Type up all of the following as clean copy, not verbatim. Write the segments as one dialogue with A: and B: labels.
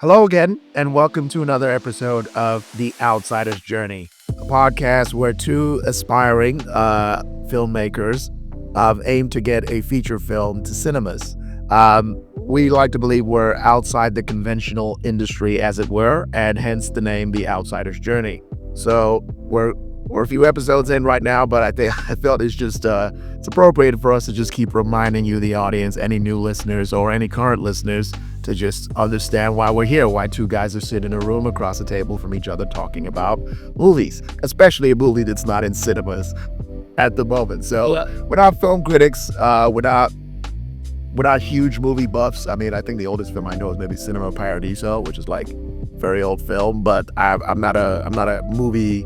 A: Hello again, and welcome to another episode of The Outsider's Journey, a podcast where two aspiring filmmakers aim to get a feature film to cinemas. We like to believe we're outside the conventional industry, as it were, and hence the name The Outsider's Journey. So we're a few episodes in right now, but I felt it's appropriate for us to just keep reminding you, the audience, any new listeners or any current listeners, to just understand why we're here, why two guys are sitting in a room across the table from each other talking about movies, especially a movie that's not in cinemas at the moment. So we're not film critics, we're not huge movie buffs. I mean, I think the oldest film I know is maybe Cinema Paradiso, which is like very old film, but I'm not a movie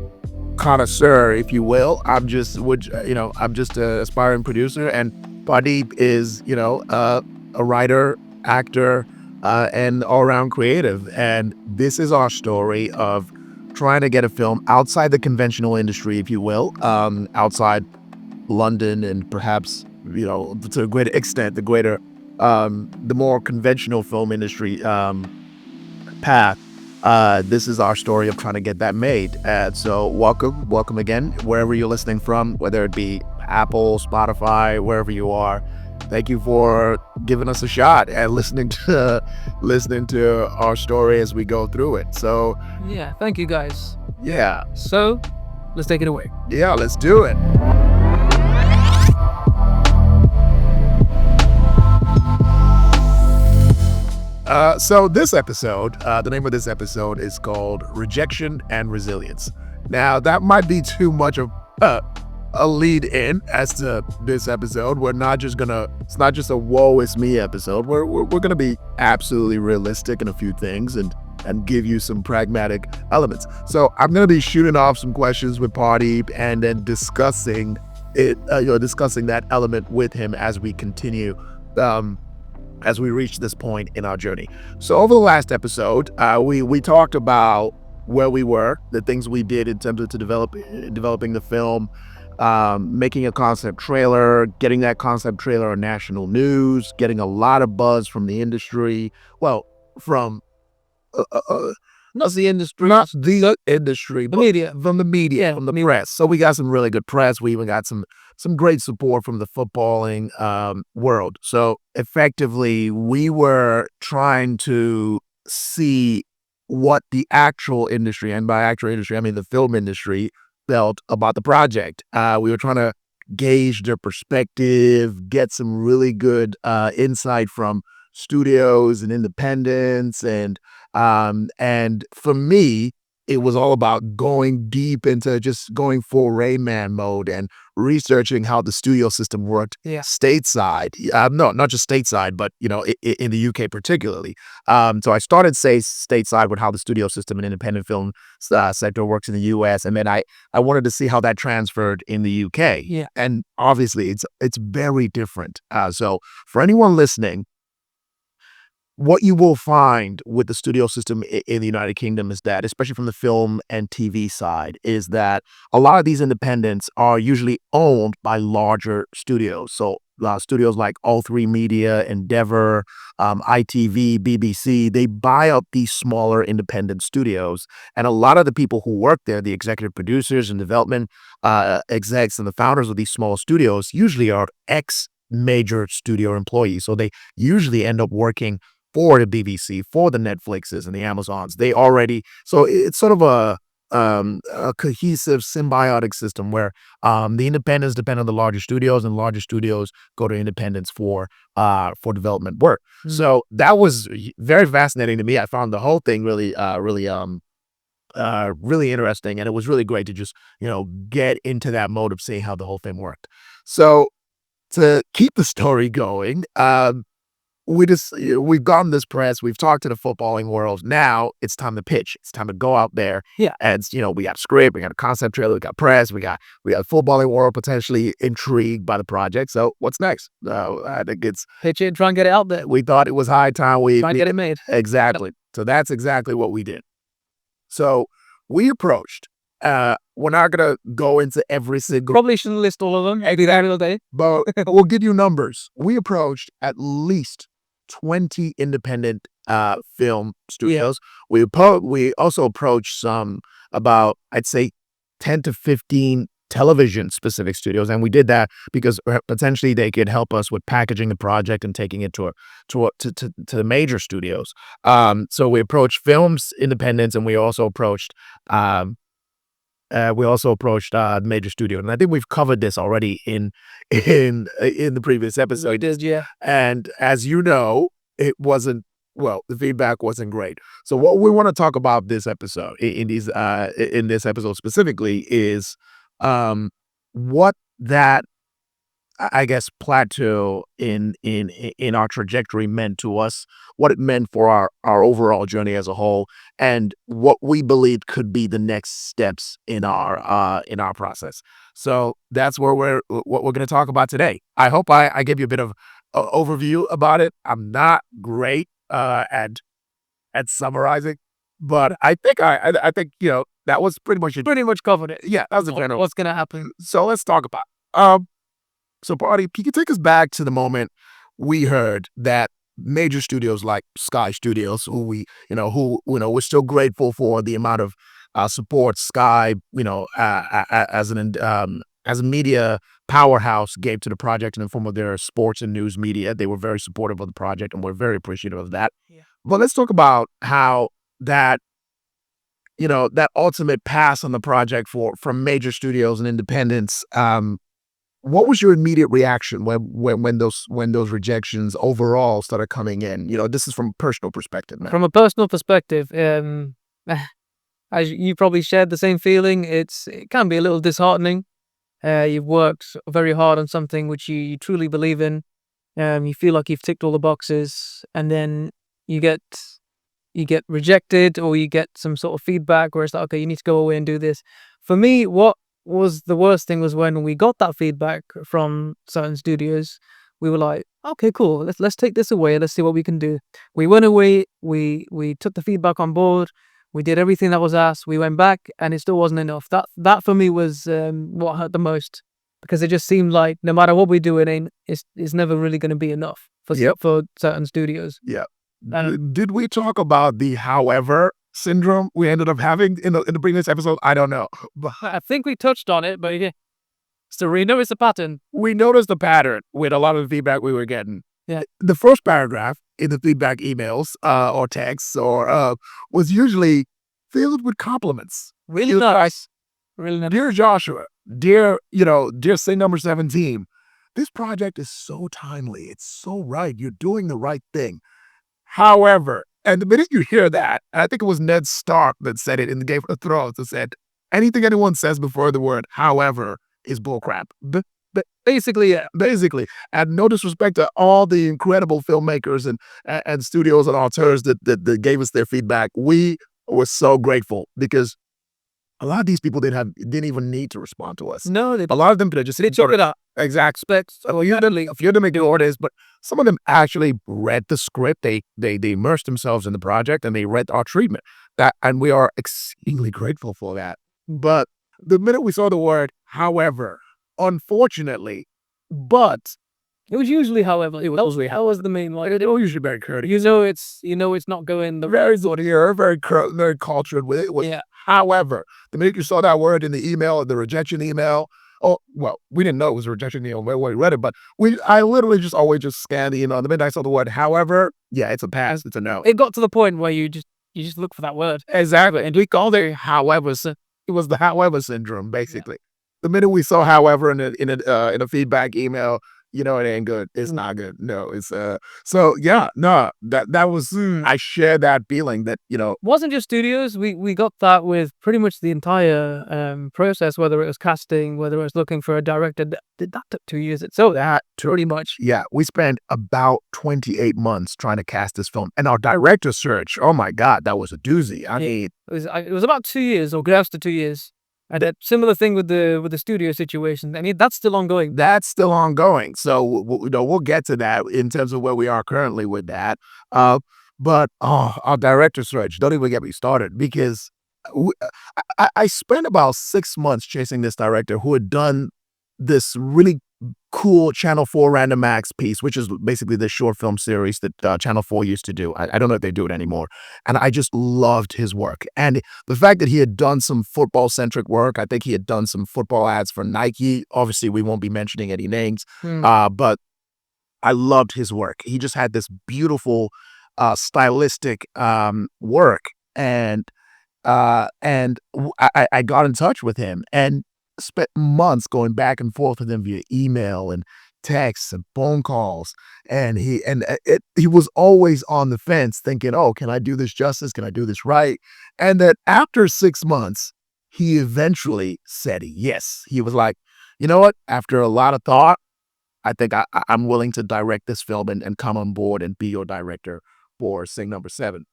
A: connoisseur, if you will. I'm just an aspiring producer, and Pradeep is, a writer, actor, and all-around creative. And this is our story of trying to get a film outside the conventional industry, if you will, outside London and perhaps, to a greater extent, the more conventional film industry path. This is our story of trying to get that made. So welcome again, wherever you're listening from, whether it be Apple, Spotify, wherever you are. Thank you for giving us a shot and listening to our story as we go through it. So
B: Yeah, thank you guys.
A: yeah,
B: So, let's take it away.
A: let's do it. So this episode, the name of this episode is called Rejection and Resilience. Now, that might be too much of a lead in as to this episode. It's not just a woe is me episode. We're gonna be absolutely realistic in a few things and give you some pragmatic elements. So I'm gonna be shooting off some questions with Pardeep and then discussing that element with him as we continue, as we reach this point in our journey. So over the last episode, we talked about where we were, the things we did in terms of developing the film, making a concept trailer, getting that concept trailer on national news, getting a lot of buzz from the industry. Well, from
B: Not the industry.
A: not the industry, but
B: media.
A: from the media,
B: Yeah,
A: from the press. So we got some really good press. We even got some great support from the footballing world. So effectively, we were trying to see what the actual industry, and by actual industry, I mean the film industry, felt about the project. We were trying to gauge their perspective, get some really good insight from studios and independents, and for me, it was all about going deep into just going full Rain Man mode and researching how the studio system worked stateside. No, not just stateside, but in the UK particularly. So I started stateside with how the studio system and independent film sector works in the US, and then I wanted to see how that transferred in the UK.
B: Yeah.
A: And obviously, it's very different. So for anyone listening, what you will find with the studio system in the United Kingdom is that, especially from the film and TV side, is that a lot of these independents are usually owned by larger studios. So studios like All3 Media, Endeavour, ITV, BBC, they buy up these smaller independent studios. And a lot of the people who work there, the executive producers and development execs and the founders of these small studios, usually are ex-major studio employees. So they usually end up working for the BBC, for the Netflixes and the Amazons. So it's sort of a cohesive, symbiotic system where the independents depend on the larger studios, and larger studios go to independents for development work. So that was very fascinating to me. I found the whole thing really interesting, and it was really great to just get into that mode of seeing how the whole thing worked. So to keep the story going, we've gotten this press, we've talked to the footballing world. Now it's time to pitch. It's time to go out there.
B: Yeah.
A: And we got a script, we got a concept trailer, we got press, we got footballing world potentially intrigued by the project. So what's next? I think it's
B: pitch it, try and get it out there.
A: we thought it was high time
B: Try and get it made.
A: Exactly. So that's exactly what we did. So we approached. We're not gonna go into every single,
B: Probably shouldn't list all of them. Every single day.
A: but we'll give you numbers. We approached at least 20 independent film studios. We also approached some about, I'd say, 10 to 15 television specific studios, and we did that because potentially they could help us with packaging the project and taking it to the major studios. So we approached films independents, and um, we also approached the major studio, and I think we've covered this already in the previous episode.
B: We did, yeah.
A: And as you know, it wasn't well. The feedback wasn't great. So what we want to talk about this episode in this episode specifically is what that I guess plateau in our trajectory meant to us, what it meant for our overall journey as a whole, and what we believe could be the next steps in our process. So that's where what we're going to talk about today. I hope I give you a bit of overview about it. I'm not great at summarizing, but I think that was pretty much it.
B: Pretty much covered it.
A: Yeah, that was the general.
B: What's gonna happen?
A: So let's talk about. So, Party, you can take us back to the moment we heard that major studios like Sky Studios, we're still grateful for the amount of support Sky, as a media powerhouse gave to the project in the form of their sports and news media. They were very supportive of the project, and we're very appreciative of that.
B: Yeah.
A: But let's talk about how that ultimate pass on the project from major studios and independents. What was your immediate reaction when those rejections overall started coming in? This is from a personal perspective now.
B: From a personal perspective, as you probably shared the same feeling, it can be a little disheartening. You've worked very hard on something which you truly believe in. You feel like you've ticked all the boxes, and then you get rejected, or you get some sort of feedback where it's like, okay, you need to go away and do this. For me, what was the worst thing was when we got that feedback from certain studios. We were like, okay, cool, let's take this away, let's see what we can do. We went away, we took the feedback on board, we did everything that was asked, we went back, and it still wasn't enough. That for me was what hurt the most, because it just seemed like no matter what we do, it's never really going to be enough for certain studios.
A: Yeah. Did we talk about the however syndrome we ended up having in the previous episode? I don't know.
B: But I think we touched on it, but yeah. So we noticed the pattern.
A: We noticed the pattern with a lot of the feedback we were getting.
B: Yeah.
A: The first paragraph in the feedback emails or texts was usually filled with compliments.
B: Really nice. Really nice.
A: Dear Joshua, dear Singh number 17, this project is so timely. It's so right. You're doing the right thing. However, and the minute you hear that, and I think it was Ned Stark that said it in the Game of Thrones, that said, anything anyone says before the word however is bullcrap. Basically, yeah. Basically. And no disrespect to all the incredible filmmakers and studios and auteurs that gave us their feedback. We were so grateful because a lot of these people didn't even need to respond to us.
B: No,
A: a lot of them could have just
B: took it up.
A: Exactly. So if you're to make the orders, but some of them actually read the script. They immersed themselves in the project and they read our treatment. And we are exceedingly grateful for that. But the minute we saw the word however, unfortunately, but
B: it was usually however. That was the main line.
A: It was usually very courteous.
B: It's not going the
A: very good here, very cultured with it.
B: Yeah.
A: However, the minute you saw that word in the email, the rejection email, we didn't know it was a rejection email when we read it, but I literally just always scanned the email. The minute I saw the word however, yeah, it's a pass, it's a no.
B: It got to the point where you just look for that word.
A: Exactly. And we called it however. It was the however syndrome, basically. Yeah. The minute we saw however in a feedback email, it ain't good. It's not good. No, it's so yeah, no, that was I share that feeling that,
B: wasn't just studios. We got that with pretty much the entire process, whether it was casting, whether it was looking for a director. That took 2 years. So that pretty much.
A: Yeah, we spent about 28 months trying to cast this film. And our director search, oh my God, that was a doozy. I mean,
B: it was about 2 years or close to 2 years. And that similar thing with the studio situation. I mean, that's still ongoing.
A: That's still ongoing. So we'll get to that in terms of where we are currently with that. But our director search, don't even get me started, because I spent about 6 months chasing this director who had done this really cool Channel 4 Random Acts piece, which is basically the short film series that Channel 4 used to do. I don't know if they do it anymore. And I just loved his work. And the fact that he had done some football-centric work, I think he had done some football ads for Nike. Obviously, we won't be mentioning any names, but I loved his work. He just had this beautiful stylistic work. I got in touch with him and spent months going back and forth with him via email and texts and phone calls. And he was always on the fence thinking, oh, can I do this justice? Can I do this right? And that after 6 months, he eventually said yes. He was like, you know what? After a lot of thought, I think I'm willing to direct this film and come on board and be your director for Sing number 7.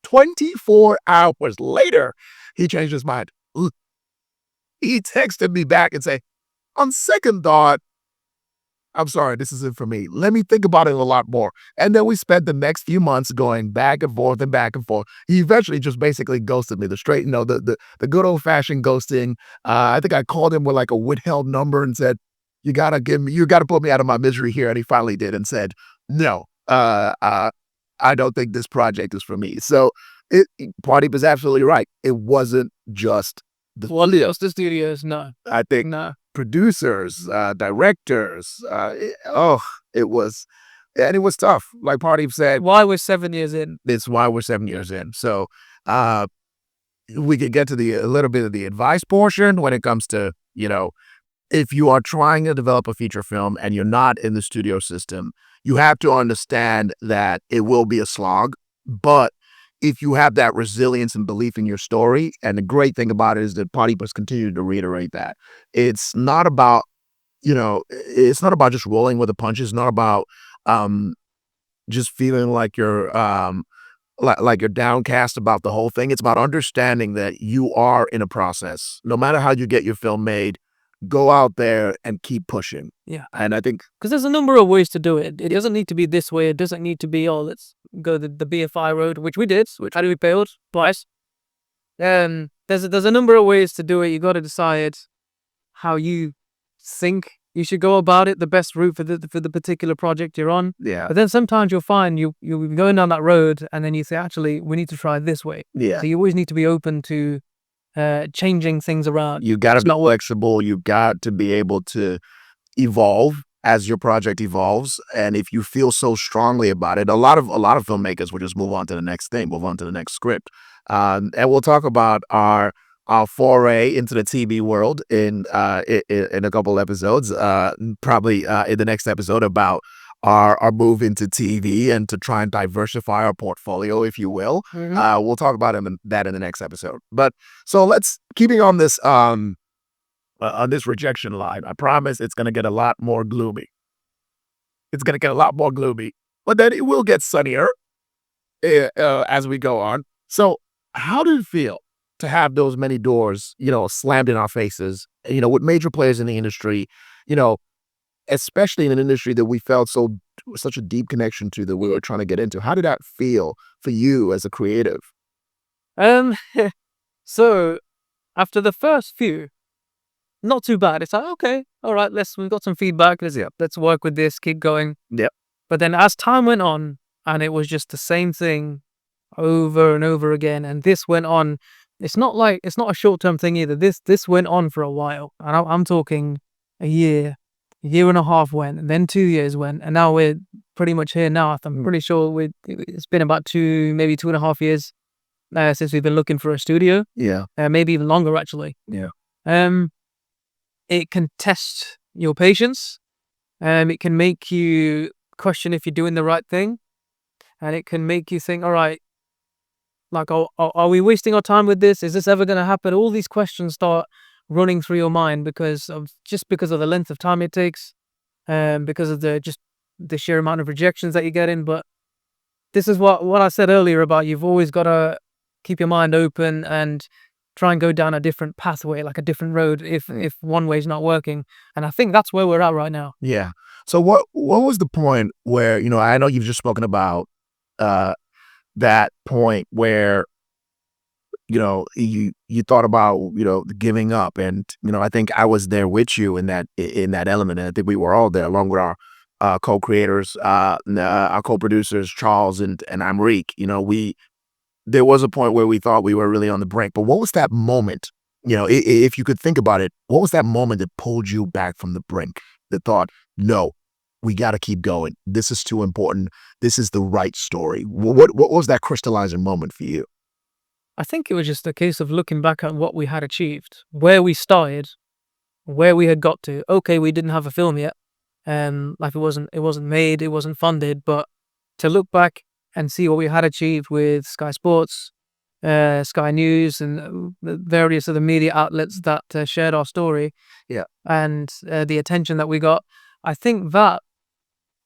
A: 24 hours later, he changed his mind. He texted me back and said, on second thought, I'm sorry, this isn't for me. Let me think about it a lot more. And then we spent the next few months going back and forth and back and forth. He eventually just basically ghosted me, the good old fashioned ghosting. I think I called him with like a withheld number and said, you gotta put me out of my misery here. And he finally did and said, no, I don't think this project is for me. So Party was absolutely right. It wasn't just
B: the studios. No,
A: I think
B: no.
A: producers, directors. It was, and it was tough. Like Party said,
B: Why we're 7 years in?
A: it's why we're 7 years in. So we could get to a little bit of the advice portion when it comes to, if you are trying to develop a feature film and you're not in the studio system, you have to understand that it will be a slog. But if you have that resilience and belief in your story, and the great thing about it is that Party Bus continued to reiterate that it's not about, it's not about just rolling with the punches. It's not about just feeling like you're like you're downcast about the whole thing. It's about understanding that you are in a process. No matter how you get your film made, go out there and keep pushing.
B: Yeah.
A: And I think
B: because there's a number of ways to do it. It doesn't need to be this way. It doesn't need to be, let's go the BFI road, which we did, which had to be failed twice. There's a number of ways to do it. You got to decide how you think you should go about it, the best route for the particular project you're on.
A: Yeah.
B: But then sometimes you'll find you'll be going down that road, and then you say, actually, we need to try this way.
A: Yeah.
B: So you always need to be open to changing things around.
A: You got to be flexible. You got to be able to evolve as your project evolves. And if you feel so strongly about it, a lot of filmmakers will just move on to the next thing, move on to the next script. And we'll talk about our foray into the TV world in a couple episodes, probably in the next episode, about our move into TV and to try and diversify our portfolio, if you will.
B: Mm-hmm.
A: We'll talk about that in the next episode. But so let's keeping on this rejection line. I promise it's going to get a lot more gloomy. It's going to get a lot more gloomy, but then it will get sunnier as we go on. So how did it feel to have those many doors, slammed in our faces, with major players in the industry, especially in an industry that we felt such a deep connection to, that we were trying to get into? How did that feel for you as a creative?
B: So after the first few, not too bad. It's like, okay, all right, we've got some feedback. Let's work with this, keep going.
A: Yep.
B: But then as time went on, and it was just the same thing over and over again, and this went on. It's not a short-term thing either. This went on for a while, and I'm talking a year and a half went, and then 2 years went, and now we're pretty much here now. I'm pretty sure it's been about maybe 2.5 years since we've been looking for a studio.
A: Yeah.
B: Maybe even longer, actually.
A: Yeah.
B: It can test your patience. It can make you question if you're doing the right thing, and it can make you think, all right, like, are we wasting our time with this? Is this ever going to happen? All these questions start running through your mind because of the length of time it takes, because of the sheer amount of rejections that you get in. But this is what I said earlier about you've always got to keep your mind open and try and go down a different pathway, like a different road, if one way's not working. And I think that's where we're at right now.
A: Yeah. So what was the point where, I know you've just spoken about that point where you thought about, giving up. And, I think I was there with you in that element. And I think we were all there along with our co-creators, our co-producers, Charles and Amrik. There was a point where we thought we were really on the brink. But what was that moment? If you could think about it, what was that moment that pulled you back from the brink? That thought, no, we got to keep going. This is too important. This is the right story. What was that crystallizing moment for you?
B: I think it was just a case of looking back at what we had achieved, where we started, where we had got to. Okay, we didn't have a film yet, like it wasn't made, it wasn't funded, but to look back and see what we had achieved with Sky Sports, Sky News, and the various other media outlets that shared our story,
A: Yeah.
B: and the attention that we got. I think that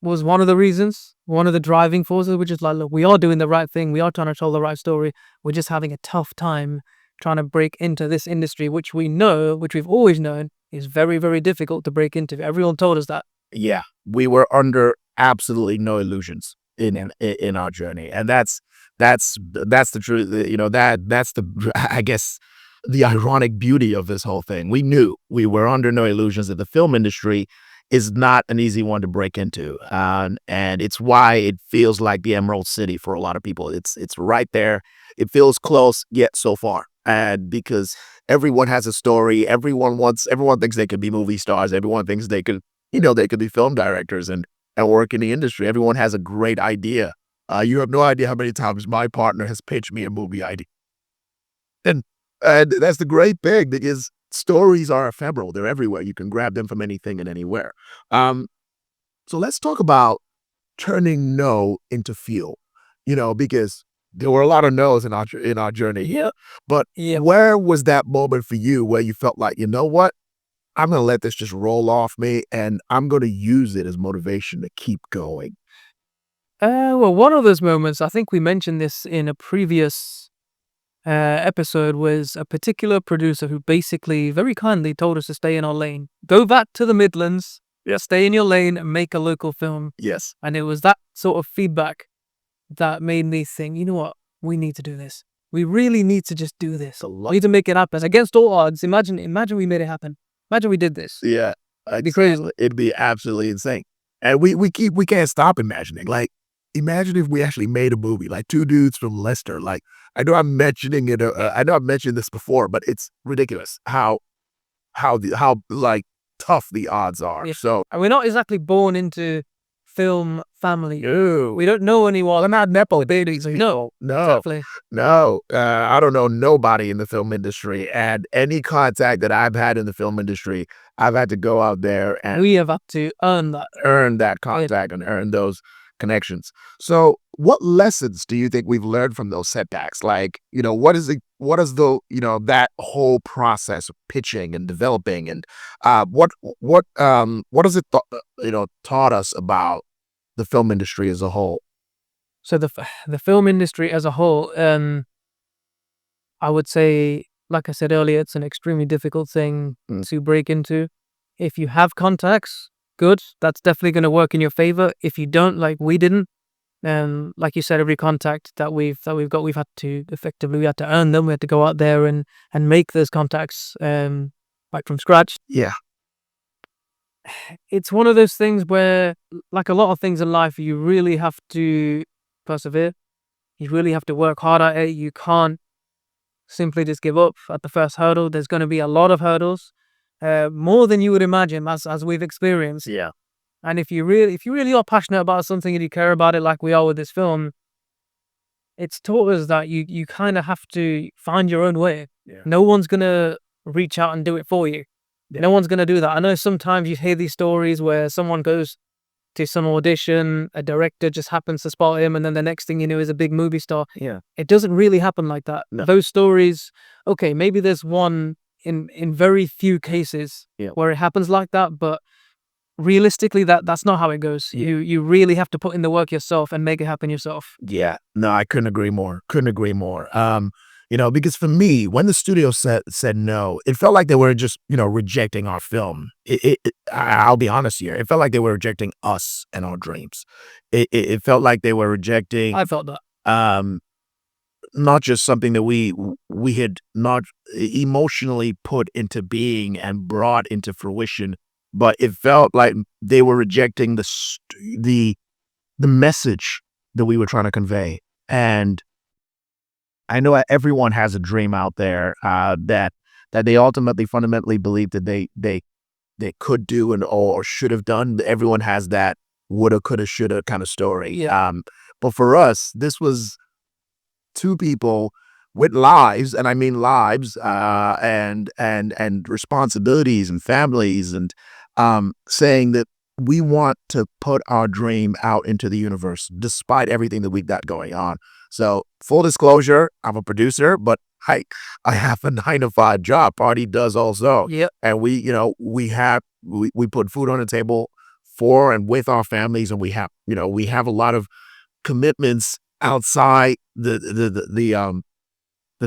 B: was one of the reasons, one of the driving forces, which is like, look, we are doing the right thing. We are trying to tell the right story. We're just having a tough time trying to break into this industry, which we know, which we've always known is very, very difficult to break into. Everyone told us that.
A: Yeah, we were under absolutely no illusions in our journey, and that's the truth. That's the I guess the ironic beauty of this whole thing. We knew we were under no illusions that the film industry is not an easy one to break into, and it's why it feels like the Emerald City for a lot of people. It's right there. It feels close yet so far, and because everyone has a story, everyone thinks they could be movie stars. Everyone thinks they could be film directors and work in the industry. Everyone has a great idea. You have no idea how many times my partner has pitched me a movie idea. And and that's the great thing because stories are ephemeral. They're everywhere. You can grab them from anything and anywhere. Um, so let's talk about turning no into feel, because there were a lot of no's in our journey here. But
B: Yeah.
A: where was that moment for you where you felt like, you know what? I'm gonna let this just roll off me, and I'm gonna use it as motivation to keep going.
B: Well, one of those moments, I think we mentioned this in a previous episode, was a particular producer who basically very kindly told us to stay in our lane. Go back to the Midlands, stay in your lane, and make a local film.
A: Yes.
B: And it was that sort of feedback that made me think, you know what? We need to do this. We really need to just do this. We need to make it happen. Against all odds, imagine we made it happen. Imagine we did this.
A: Yeah.
B: It'd be crazy.
A: It'd be absolutely insane. And we can't stop imagining. Like, imagine if we actually made a movie, like two dudes from Leicester. Like, I know I'm mentioning it. I know I've mentioned this before, but it's ridiculous how like tough the odds are.
B: Yeah.
A: So
B: And we're not exactly born into film family.
A: no,
B: We don't know anyone.
A: we're not Nepo babies.
B: No,
A: No.
B: exactly.
A: No, I don't know nobody in the film industry, and any contact that I've had in the film industry, I've had to go out there and
B: We have had to earn that.
A: earn that contact and earn those connections. So, what lessons do you think we've learned from those setbacks? Like, what is that whole process of pitching and developing, and what has it taught us about the film industry as a whole?
B: So the film industry as a whole, I would say, like I said earlier, it's an extremely difficult thing
A: Mm.
B: to break into. If you have contacts, good. That's definitely going to work in your favor. If you don't, like we didn't, like you said, every contact that we've got, we had to earn them. We had to go out there and make those contacts, like from scratch.
A: Yeah.
B: It's one of those things where, like a lot of things in life, you really have to persevere. You really have to work hard at it. You can't simply just give up at the first hurdle. There's going to be a lot of hurdles, more than you would imagine, as we've experienced.
A: Yeah.
B: And if you really are passionate about something and you care about it, like we are with this film, it's taught us that you kind of have to find your own way.
A: Yeah.
B: No one's gonna reach out and do it for you.
A: Yeah.
B: No one's gonna do that. I know sometimes you hear these stories where someone goes to some audition, a director just happens to spot him, and then the next thing you know is a big movie star.
A: Yeah.
B: It doesn't really happen like that.
A: No.
B: Those stories, okay, maybe there's one in very few cases where it happens like that, but realistically that's not how it goes. You really have to put in the work yourself and make it happen yourself.
A: Yeah. No, I couldn't agree more. Couldn't agree more. Because for me, when the studio said no, it felt like they were just, rejecting our film. I'll be honest here. It felt like they were rejecting us and our dreams. It felt like they were rejecting
B: I felt that.
A: not just something that we we had not emotionally put into being and brought into fruition, but it felt like they were rejecting the message that we were trying to convey. And I know everyone has a dream out there that they ultimately fundamentally believe that they could do and or should have done. Everyone has that woulda, coulda, shoulda kind of story.
B: Yeah.
A: But for us, this was two people with lives, and I mean lives, and responsibilities and families, and saying that we want to put our dream out into the universe, despite everything that we've got going on. So, full disclosure, I'm a producer, but I have a 9 to 5 job. Party does also,
B: Yep.
A: and we put food on the table for and with our families, and we have a lot of commitments outside the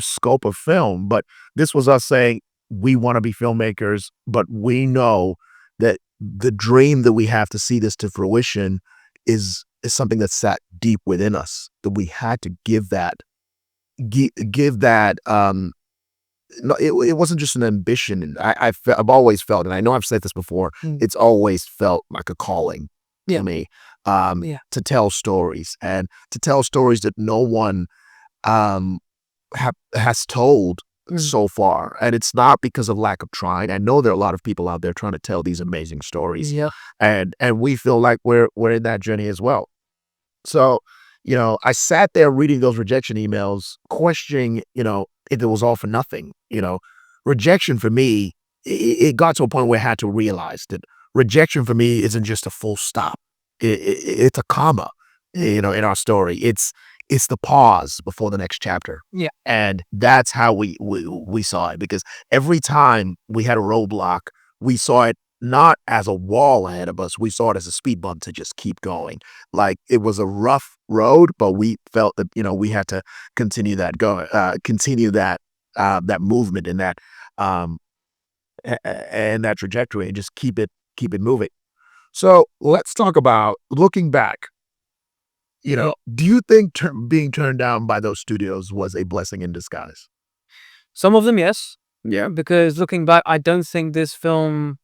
A: scope of film. But this was us saying we want to be filmmakers, but we know that the dream that we have to see this to fruition is something that sat deep within us, that we had to give that no, it wasn't just an ambition. And I've always felt, and I know I've said this before,
B: Mm.
A: it's always felt like a calling
B: Yeah.
A: to me,
B: Yeah.
A: to tell stories, and to tell stories that no one um, has told
B: Mm.
A: so far. And it's not because of lack of trying. I know there are a lot of people out there trying to tell these amazing stories,
B: Yeah.
A: and we feel like we're in that journey as well. So, I sat there reading those rejection emails, questioning, if it was all for nothing. Rejection for me, it got to a point where I had to realize that rejection for me isn't just a full stop. It's a comma, in our story. It's the pause before the next chapter.
B: Yeah.
A: And that's how we saw it, because every time we had a roadblock, we saw it not as a wall ahead of us. We saw it as a speed bump to just keep going. Like, it was a rough road, but we felt that, we had to continue that movement and um, and that trajectory, and just keep it moving. So let's talk about looking back.
B: Yeah.
A: Do you think being turned down by those studios was a blessing in disguise?
B: Some of them, yes,
A: Yeah.
B: because looking back, I don't think this film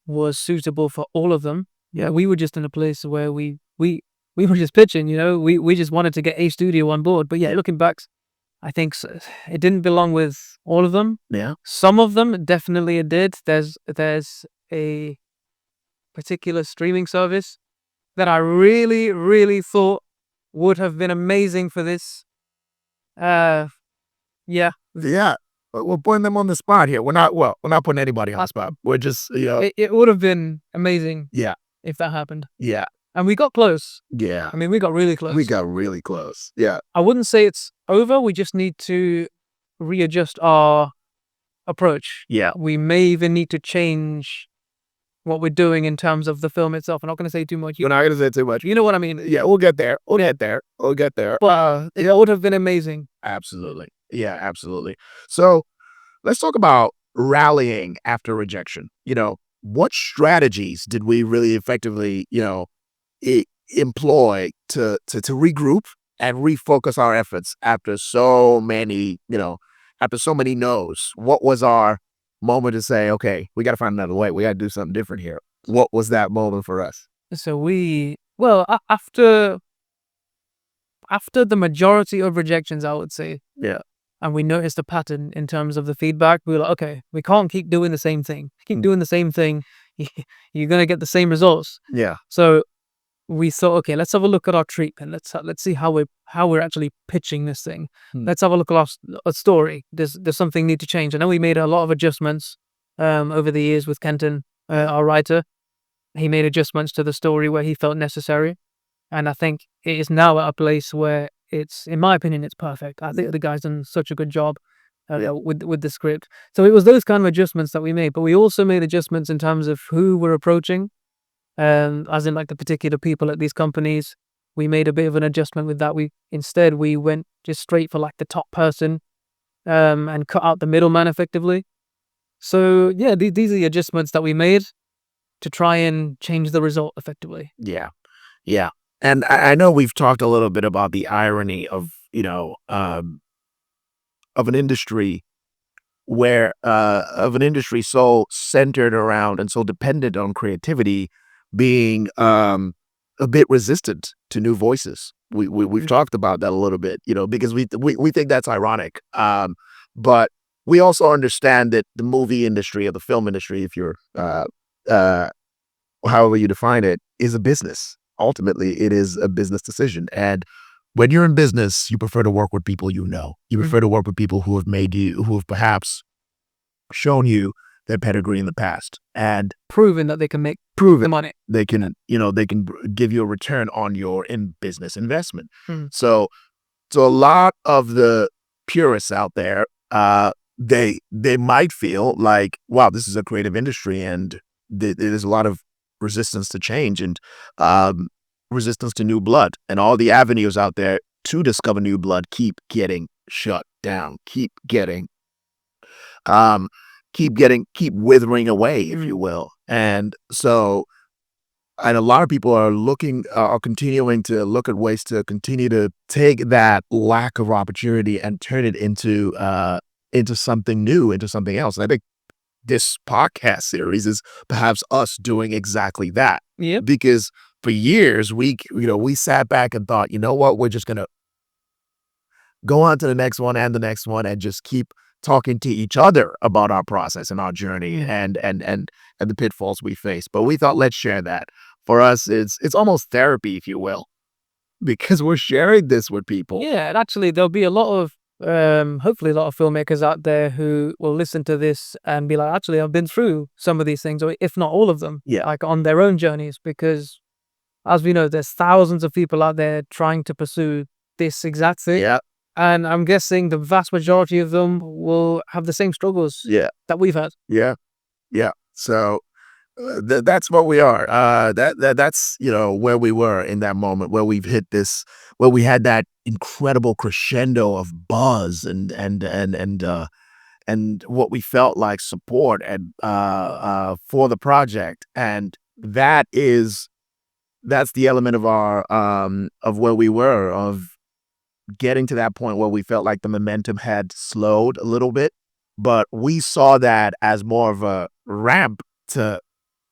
B: was suitable for all of them.
A: Yeah.
B: We were just in a place where we were just pitching, we just wanted to get a studio on board. But yeah, looking back, I think it didn't belong with all of them.
A: Yeah.
B: Some of them definitely it did. There's a particular streaming service that I really, really thought would have been amazing for this. Yeah.
A: Yeah. We're putting them on the spot here. We're not putting anybody on the spot. We're just,
B: It would have been amazing
A: yeah.
B: if that happened.
A: Yeah.
B: And we got close.
A: Yeah.
B: I mean, we got really close.
A: We got really close. Yeah.
B: I wouldn't say it's over. We just need to readjust our approach.
A: Yeah.
B: We may even need to change what we're doing in terms of the film itself. I'm not going to say too much.
A: We're not going to say too much.
B: You know what I mean?
A: Yeah, we'll get there. We'll get there.
B: But it would have been amazing.
A: Absolutely. Yeah, absolutely. So let's talk about rallying after rejection. What strategies did we really effectively, employ to regroup and refocus our efforts after so many, no's? What was our moment to say, okay, we got to find another way. We got to do something different here. What was that moment for us?
B: So after the majority of rejections, I would say,
A: Yeah.
B: and we noticed a pattern in terms of the feedback, we were like, okay, we can't keep doing the same thing. Keep doing the same thing, you're gonna get the same results.
A: Yeah.
B: So we thought, okay, let's have a look at our treatment. Let's see how we're actually pitching this thing. Let's have a look at our story. There's something need to change. I know we made a lot of adjustments over the years with Kenton, our writer. He made adjustments to the story where he felt necessary, and I think it is now at a place where it's, in my opinion, it's perfect. I think the guy's done such a good job with the script. So it was those kind of adjustments that we made, but we also made adjustments in terms of who we're approaching. As in, like, the particular people at these companies, we made a bit of an adjustment with that. We went just straight for like the top person, and cut out the middleman effectively. So yeah, these are the adjustments that we made to try and change the result effectively.
A: Yeah. Yeah. And I know we've talked a little bit about the irony of, of an industry where of an industry so centered around and so dependent on creativity being a bit resistant to new voices. We've talked about that a little bit, because we think that's ironic. But we also understand that the movie industry or the film industry, if you're uh, however you define it, is a business. Ultimately, it is a business decision. And when you're in business, you prefer to work with people you know. You prefer to work with people who have perhaps shown you their pedigree in the past and
B: Proving that they can make
A: prove
B: the
A: it.
B: money.
A: They can, give you a return on your in business investment.
B: Mm.
A: So a lot of the purists out there, they might feel like, wow, this is a creative industry, and there's a lot of resistance to change and resistance to new blood, and all the avenues out there to discover new blood keep getting shut down, um, keep withering away, if you will, and so. And a lot of people are continuing to look at ways to continue to take that lack of opportunity and turn it into something new, into something else. And I think this podcast series is perhaps us doing exactly that.
B: Yep.
A: Because for years we sat back and thought, you know what, we're just gonna go on to the next one and just keep talking to each other about our process and our journey and the pitfalls we face. But we thought, let's share that. For us, it's almost therapy, if you will, because we're sharing this with people.
B: Yeah, and actually there'll be a lot of hopefully a lot of filmmakers out there who will listen to this and be like, actually, I've been through some of these things, or if not all of them,
A: Yeah.
B: like on their own journeys, because as we know, there's thousands of people out there trying to pursue this exact thing.
A: Yeah.
B: And I'm guessing the vast majority of them will have the same struggles that we've had.
A: Yeah. Yeah. So that's what we are. That's where we were in that moment, where we've hit this, where we had that incredible crescendo of buzz and what we felt like support and for the project, and that's the element of our of where we were, of getting to that point where we felt like the momentum had slowed a little bit, but we saw that as more of a ramp to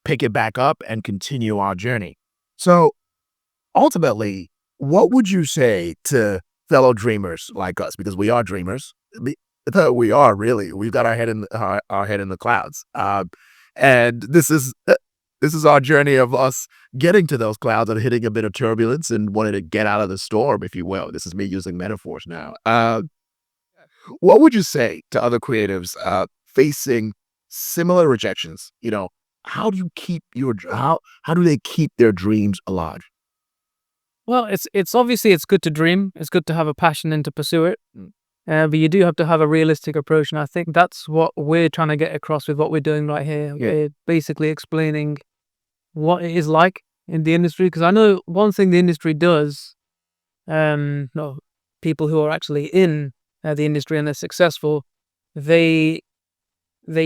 A: pick it back up and continue our journey. So ultimately, what would you say to fellow dreamers like us? Because we are dreamers. We are really. We've got our head in the clouds, and this is our journey of us getting to those clouds and hitting a bit of turbulence and wanting to get out of the storm, if you will. This is me using metaphors now. What would you say to other creatives facing similar rejections? How do you keep how do they keep their dreams alive?
B: Well, it's obviously it's good to dream. It's good to have a passion and to pursue it. But you do have to have a realistic approach, and I think that's what we're trying to get across with what we're doing right here.
A: Yeah.
B: We're basically explaining what it is like in the industry, because I know one thing the industry does. No, people who are actually in the industry and they're successful, they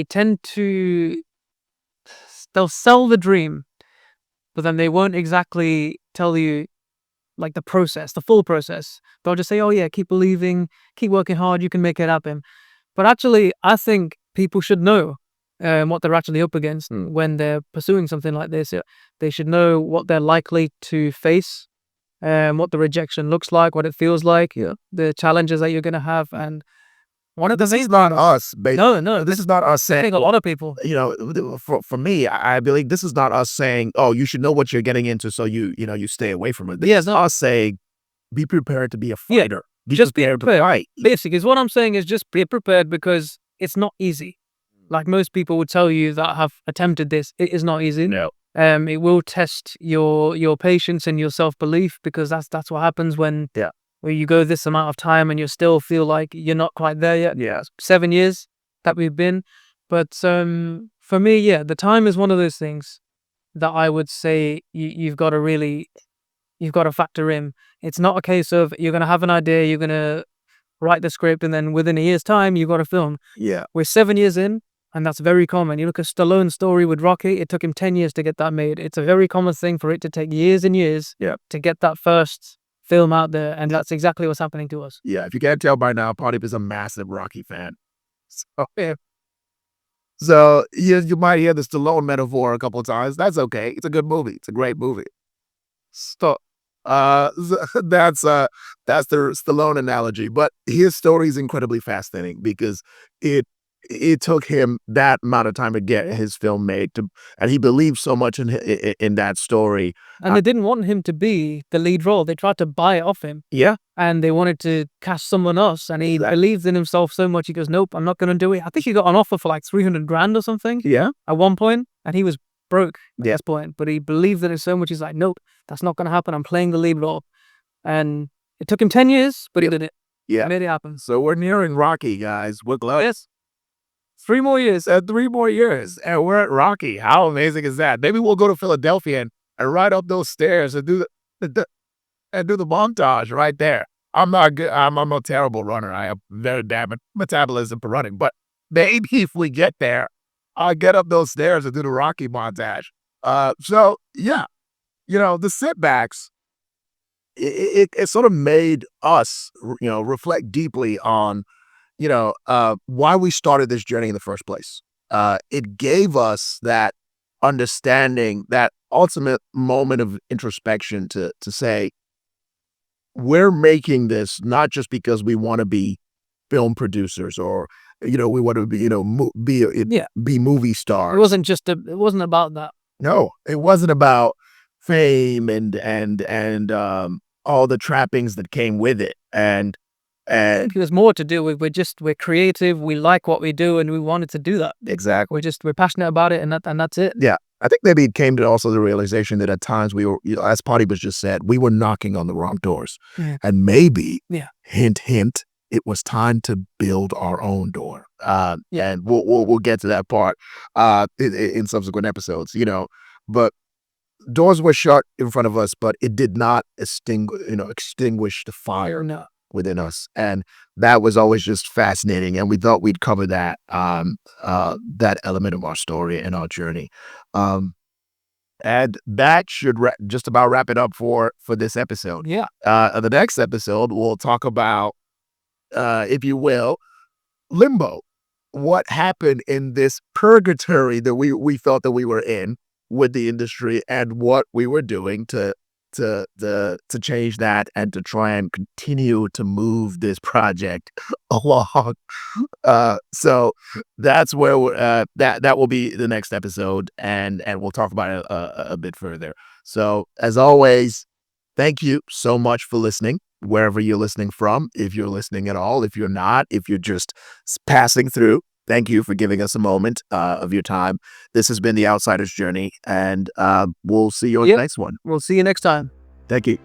B: tend to they'll sell the dream, but then they won't exactly tell you like the process, the full process. They'll just say, "Oh yeah, keep believing, keep working hard, you can make it happen." But actually, I think people should know what they're actually up against when they're pursuing something like this. They should know what they're likely to face, what the rejection looks like, what it feels like, the challenges that you're going to have, and one of the
A: This is not us.
B: no,
A: This is not us
B: I
A: saying.
B: think a lot of people.
A: For me, I believe this is not us saying, "Oh, you should know what you're getting into, so you stay away from it." This is us saying, "Be prepared to be a fighter.
B: Just be
A: prepared to
B: prepared.
A: fight."
B: Basically, is what I'm saying is just be prepared, because it's not easy. Like most people would tell you that have attempted this, it is not easy.
A: No.
B: It will test your patience and your self-belief, because that's what happens when where you go this amount of time and you still feel like you're not quite there yet.
A: Yeah.
B: 7 years that we've been. But for me, the time is one of those things that I would say you've got to factor in. It's not a case of you're going to have an idea, you're going to write the script, and then within a year's time, you've got to film.
A: Yeah.
B: We're 7 years in, and that's very common. You look at Stallone's story with Rocky, it took him 10 years to get that made. It's a very common thing for it to take years and years to get that first film out there, and that's exactly what's happening to us.
A: Yeah, if you can't tell by now, Party is a massive Rocky fan. So, yeah. So you might hear the Stallone metaphor a couple of times. That's okay. It's a good movie. It's a great movie. So, that's the Stallone analogy. But his story is incredibly fascinating because it it took him that amount of time to get his film made, and he believed so much in that story.
B: And they didn't want him to be the lead role. They tried to buy it off him,
A: Yeah,
B: and they wanted to cast someone else. And he
A: exactly.
B: believed in himself so much. He goes, "Nope, I'm not going to do it." I think he got an offer for like 300 grand or something
A: Yeah,
B: at one point, and he was broke at
A: yeah,
B: this point. But he believed in it so much. He's like, "Nope, that's not going to happen. I'm playing the lead role." And it took him 10 years, but he did it.
A: yeah.
B: He made it happen.
A: So we're nearing Rocky, guys. We're close.
B: Yes, 3 more years.
A: 3 more years, and we're at Rocky. How amazing is that? Maybe we'll go to Philadelphia and ride up those stairs and do the montage right there. I'm not good. I'm a terrible runner. I have very bad metabolism for running. But maybe if we get there, I'll get up those stairs and do the Rocky montage. So yeah, the setbacks. It sort of made us, reflect deeply on, why we started this journey in the first place. It gave us that understanding, that ultimate moment of introspection to say, we're making this not just because we want to be film producers or, we want to be,
B: Yeah,
A: be movie
B: it
A: stars.
B: wasn't about that.
A: No, it wasn't about fame and all the trappings that came with it. And
B: I think it was more to do with we're creative, we like what we do, and we wanted to do that.
A: exactly.
B: We're passionate about it, and that's it.
A: Yeah. I think maybe it came to also the realization that at times we were, as Potty was just said, we were knocking on the wrong doors.
B: Yeah.
A: And maybe,
B: Yeah.
A: hint, hint, it was time to build our own door.
B: Yeah.
A: And we'll get to that part in subsequent episodes, But doors were shut in front of us, but it did not extinguish the fire
B: No.
A: within us. And that was always just fascinating. And we thought we'd cover that element of our story and our journey. And that should just about wrap it up for this episode.
B: Yeah.
A: The next episode, we'll talk about, if you will, limbo. What happened in this purgatory that we felt that we were in with the industry, and what we were doing to change that and to try and continue to move this project along. So that's where that will be the next episode, and we'll talk about it a bit further. So as always, thank you so much for listening, wherever you're listening from. If you're listening at all, if you're not, if you're just passing through, thank you for giving us a moment of your time. This has been The Outsider's Journey, and we'll see you on the next one.
B: We'll see you next time.
A: Thank you.